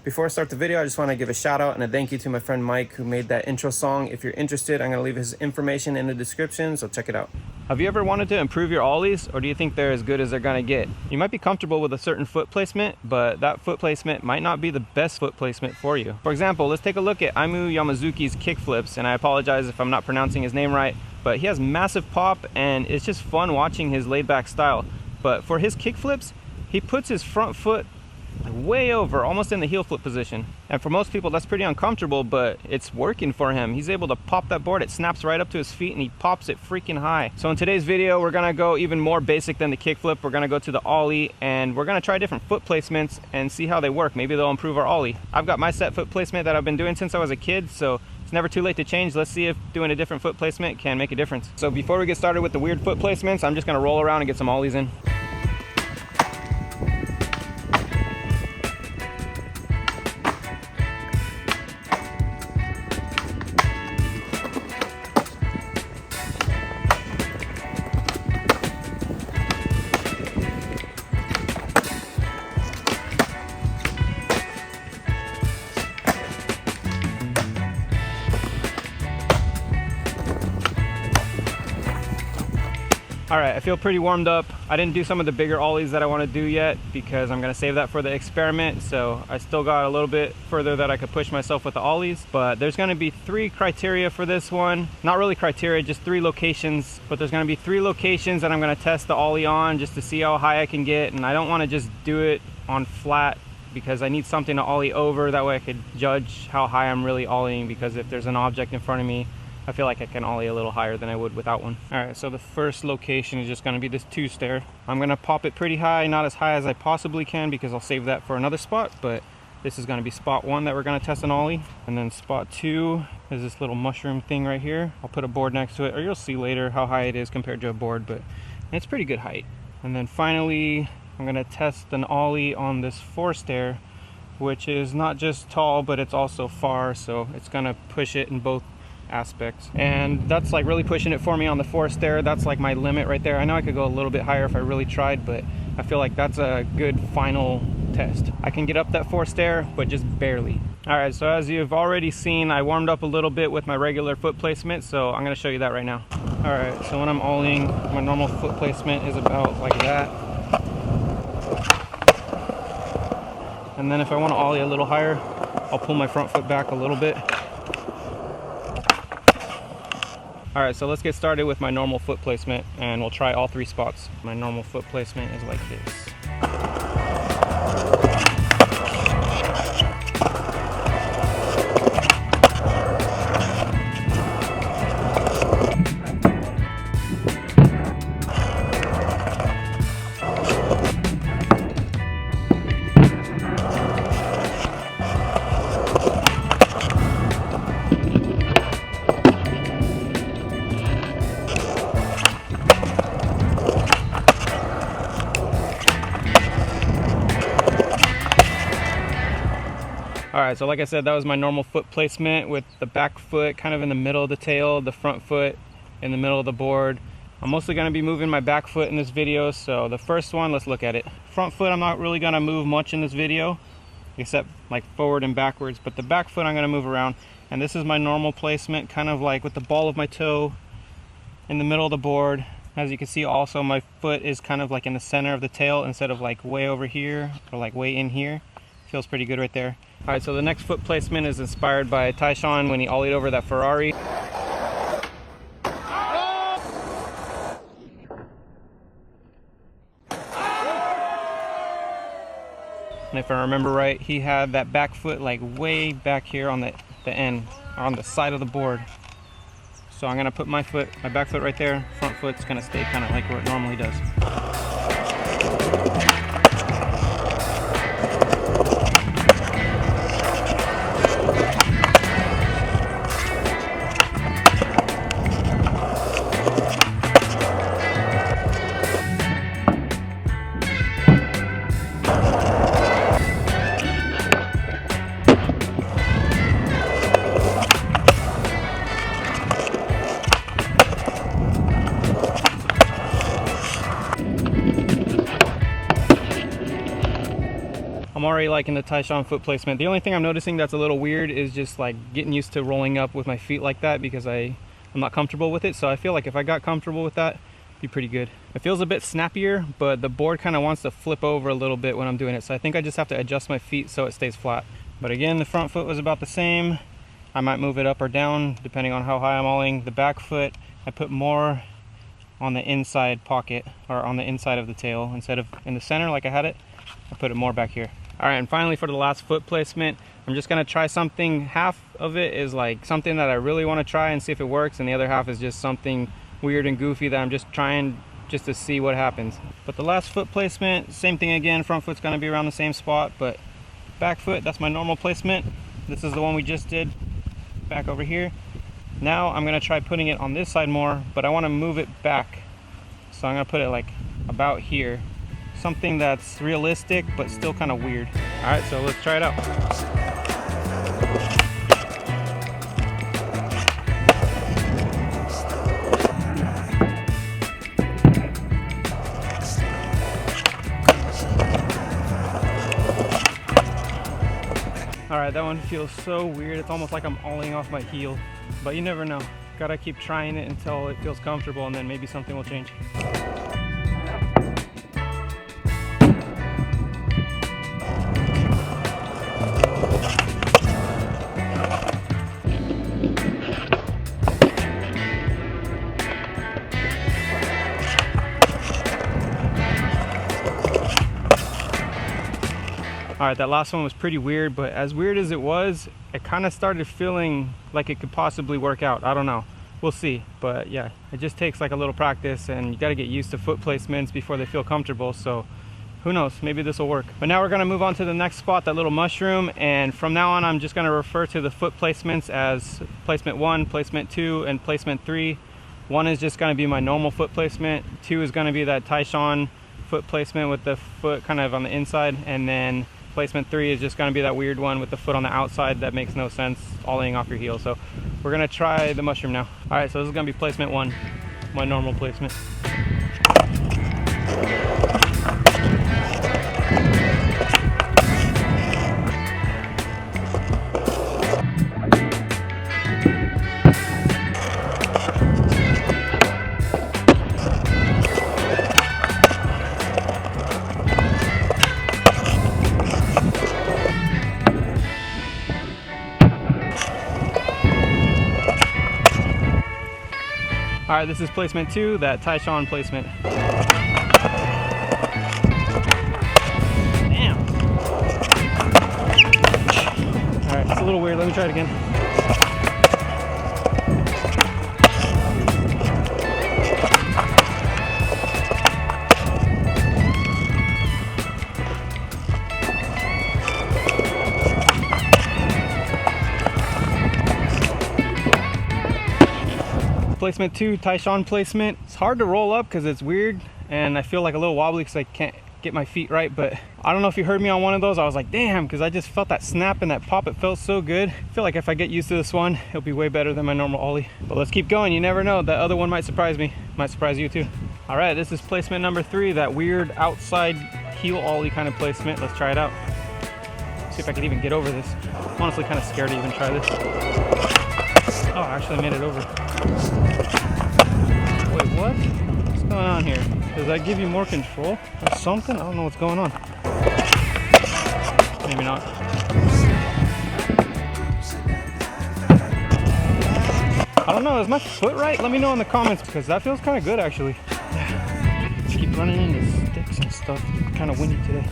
Before I start the video, I just want to give a shout out and a thank you to my friend Mike who made that intro song. If you're interested, I'm going to leave his information in the description, so check it out. Have you ever wanted to improve your ollies, or do you think they're as good as they're going to get? You might be comfortable with a certain foot placement, but that foot placement might not be the best foot placement for you. For example, let's take a look at Aimu Yamazuki's kickflips, and I apologize if I'm not pronouncing his name right, but he has massive pop and it's just fun watching his laid back style. But for his kickflips, he puts his front foot way over, almost in the heel flip position. And for most people that's pretty uncomfortable, but it's working for him. He's able to pop that board, it snaps right up to his feet and he pops it freaking high. So in today's video, we're gonna go even more basic than the kickflip. We're gonna go to the ollie and we're gonna try different foot placements and see how they work. Maybe they'll improve our ollie. I've got my set foot placement that I've been doing since I was a kid, so it's never too late to change. Let's see if doing a different foot placement can make a difference. So before we get started with the weird foot placements, I'm just gonna roll around and get some ollies in. All right, I feel pretty warmed up. I didn't do some of the bigger ollies that I want to do yet because I'm gonna save that for the experiment. So I still got a little bit further that I could push myself with the ollies, but there's gonna be 3 criteria for this one. Not really criteria, just 3 locations, but there's gonna be 3 locations that I'm gonna test the ollie on just to see how high I can get. And I don't wanna just do it on flat because I need something to ollie over. That way I could judge how high I'm really ollieing, because if there's an object in front of me, I feel like I can ollie a little higher than I would without one. All right, so the first location is just gonna be this 2-stair. I'm gonna pop it pretty high, not as high as I possibly can because I'll save that for another spot, but this is gonna be spot 1 that we're gonna test an ollie. And then spot 2 is this little mushroom thing right here. I'll put a board next to it, or you'll see later how high it is compared to a board, but it's pretty good height. And then finally, I'm gonna test an ollie on this 4-stair, which is not just tall, but it's also far, so it's gonna push it in both aspects. And that's like really pushing it for me on the 4-stair. That's like my limit right there. I know I could go a little bit higher if I really tried, but I feel like that's a good final test. I can get up that 4-stair, but just barely. All right, so as you've already seen, I warmed up a little bit with my regular foot placement, so I'm gonna show you that right now. All right, so when I'm ollieing, my normal foot placement is about like that. And then if I want to ollie a little higher, I'll pull my front foot back a little bit. All right, so let's get started with my normal foot placement and we'll try all 3 spots. My normal foot placement is like this. Alright, so like I said, that was my normal foot placement with the back foot kind of in the middle of the tail, the front foot in the middle of the board. I'm mostly going to be moving my back foot in this video, so the first one, let's look at it. Front foot, I'm not really going to move much in this video, except like forward and backwards, but the back foot I'm going to move around. And this is my normal placement, kind of like with the ball of my toe in the middle of the board. As you can see also, my foot is kind of like in the center of the tail instead of like way over here or like way in here. Feels pretty good right there. All right, so the next foot placement is inspired by Tyshawn when he ollied over that Ferrari. And if I remember right, he had that back foot like way back here on the end, on the side of the board. So I'm gonna put my back foot right there. Front foot's gonna stay kind of like where it normally does. I'm already liking the Tyshawn foot placement. The only thing I'm noticing that's a little weird is just like getting used to rolling up with my feet like that, because I'm not comfortable with it. So I feel like if I got comfortable with that, it'd be pretty good. It feels a bit snappier, but the board kind of wants to flip over a little bit when I'm doing it. So I think I just have to adjust my feet so it stays flat. But again, the front foot was about the same. I might move it up or down depending on how high I'm olling. The back foot, I put more on the inside pocket, or on the inside of the tail instead of in the center like I had it. I put it more back here. All right, and finally for the last foot placement, I'm just gonna try something. Half of it is like something that I really want to try and see if it works, and the other half is just something weird and goofy that I'm just trying just to see what happens. But the last foot placement, same thing again. Front foot's gonna be around the same spot, but back foot, that's my normal placement. This is the one we just did back over here. Now I'm gonna try putting it on this side more, but I want to move it back. So I'm gonna put it like about here. Something that's realistic, but still kind of weird. All right, so let's try it out. All right, that one feels so weird. It's almost like I'm olling off my heel, but you never know. Gotta keep trying it until it feels comfortable, and then maybe something will change. All right, that last one was pretty weird, but as weird as it was, it kind of started feeling like it could possibly work out. I don't know, we'll see. But yeah, it just takes like a little practice, and you got to get used to foot placements before they feel comfortable. So who knows, maybe this will work. But now we're gonna move on to the next spot, that little mushroom. And from now on, I'm just gonna refer to the foot placements as placement 1, placement 2, and placement 3. 1 is just gonna be my normal foot placement. 2 is gonna be that Tyshawn foot placement with the foot kind of on the inside. And then placement 3 is just going to be that weird one with the foot on the outside that makes no sense, olling off your heel. So we're going to try the mushroom now. All right, so this is going to be placement 1, my normal placement. All right, this is placement 2, that Tyshawn placement. Damn. All right, it's a little weird. Let me try it again. Placement 2, Tyshawn placement. It's hard to roll up because it's weird, and I feel like a little wobbly because I can't get my feet right. But I don't know if you heard me on one of those. I was like, damn, because I just felt that snap and that pop. It felt so good. I feel like if I get used to this one, it'll be way better than my normal ollie. But let's keep going. You never know. That other one might surprise me. Might surprise you too. All right, this is placement number 3, that weird outside heel ollie kind of placement. Let's try it out. See if I can even get over this. I'm honestly kind of scared to even try this. Oh, I actually made it over. Wait, what? What's going on here? Does that give you more control or something? I don't know what's going on. Maybe not. I don't know, is my foot right? Let me know in the comments, because that feels kind of good actually. Just keep running into sticks and stuff. It's kind of windy today.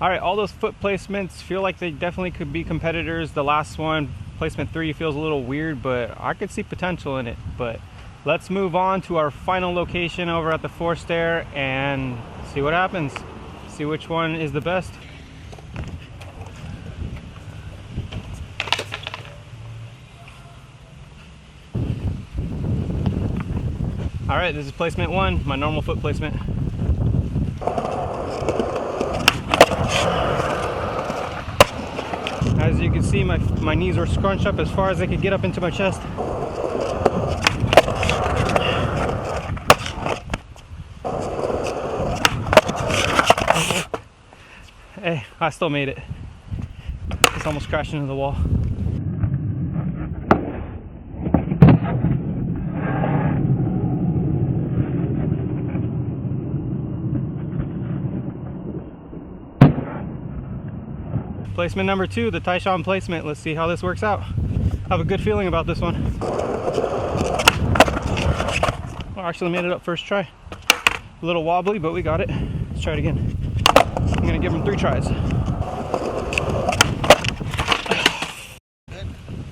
All right, all those foot placements feel like they definitely could be competitors. The last one, placement 3, feels a little weird, but I could see potential in it. But let's move on to our final location over at the forced stair and see what happens. See which one is the best. All right, this is placement 1, my normal foot placement. As you can see, my knees were scrunched up as far as I could get up into my chest. Hey, I still made it. It's almost crashed into the wall. Placement number 2, the Tyshawn placement. Let's see how this works out. I have a good feeling about this one. I actually made it up first try. A little wobbly, but we got it. Let's try it again. I'm gonna give him 3 tries.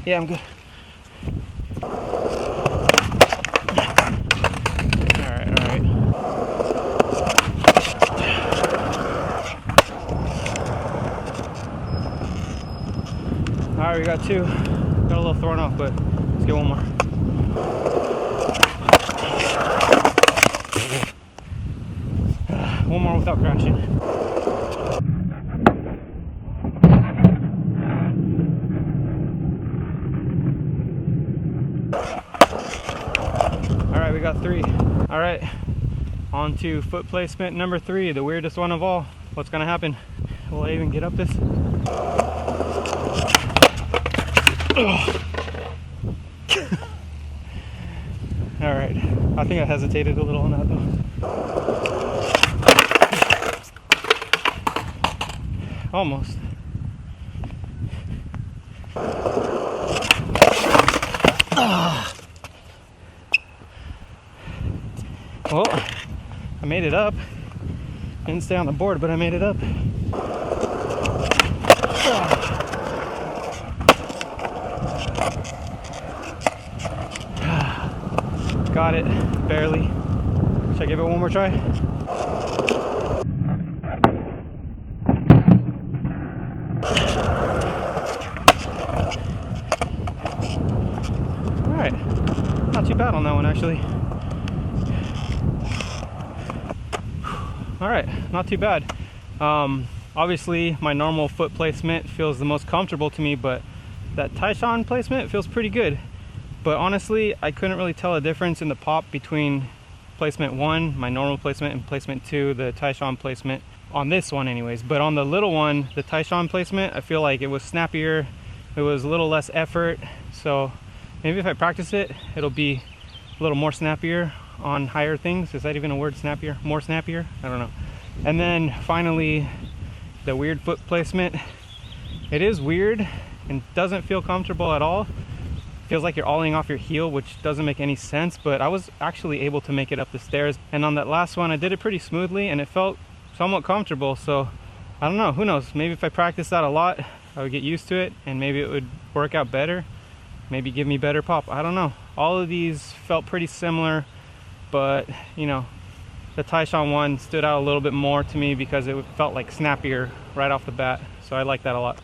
Yeah, I'm good. Alright. Alright, we got 2. Got a little thrown off, but let's get one more. One more without crashing. Alright, we got 3. Alright, on to foot placement number 3, the weirdest one of all. What's gonna happen? Will I even get up this? Alright, I think I hesitated a little on that though. Almost. Well, I made it up. Didn't stay on the board, but I made it up. Got it, barely. Should I give it one more try? Alright, not too bad on that one actually. Alright, not too bad. Obviously my normal foot placement feels the most comfortable to me, but that Tyshawn placement feels pretty good. But honestly, I couldn't really tell a difference in the pop between placement 1, my normal placement, and placement 2, the Tyshawn placement, on this one anyways. But on the little one, the Tyshawn placement, I feel like it was snappier, it was a little less effort. So maybe if I practice it, it'll be a little more snappier on higher things. Is that even a word, snappier? More snappier? I don't know. And then finally, the weird foot placement. It is weird and doesn't feel comfortable at all. Feels like you're ollieing off your heel, which doesn't make any sense, but I was actually able to make it up the stairs. And on that last one, I did it pretty smoothly and it felt somewhat comfortable. So I don't know, who knows? Maybe if I practiced that a lot, I would get used to it and maybe it would work out better. Maybe give me better pop. I don't know. All of these felt pretty similar, but you know, the Tyshawn one stood out a little bit more to me because it felt like snappier right off the bat. So I like that a lot.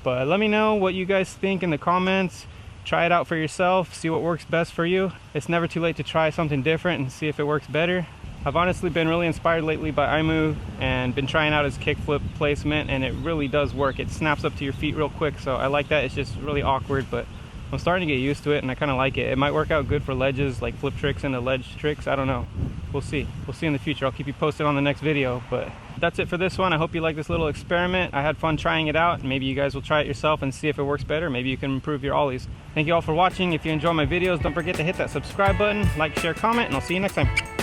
But let me know what you guys think in the comments. Try it out for yourself, see what works best for you. It's never too late to try something different and see if it works better. I've honestly been really inspired lately by iMove and been trying out his kickflip placement, and it really does work. It snaps up to your feet real quick, so I like that. It's just really awkward, but I'm starting to get used to it and I kind of like it. It might work out good for ledges, like flip tricks and the ledge tricks. I don't know. We'll see. We'll see in the future. I'll keep you posted on the next video, but that's it for this one. I hope you like this little experiment. I had fun trying it out. Maybe you guys will try it yourself and see if it works better. Maybe you can improve your ollies. Thank you all for watching. If you enjoy my videos, don't forget to hit that subscribe button, like, share, comment, and I'll see you next time.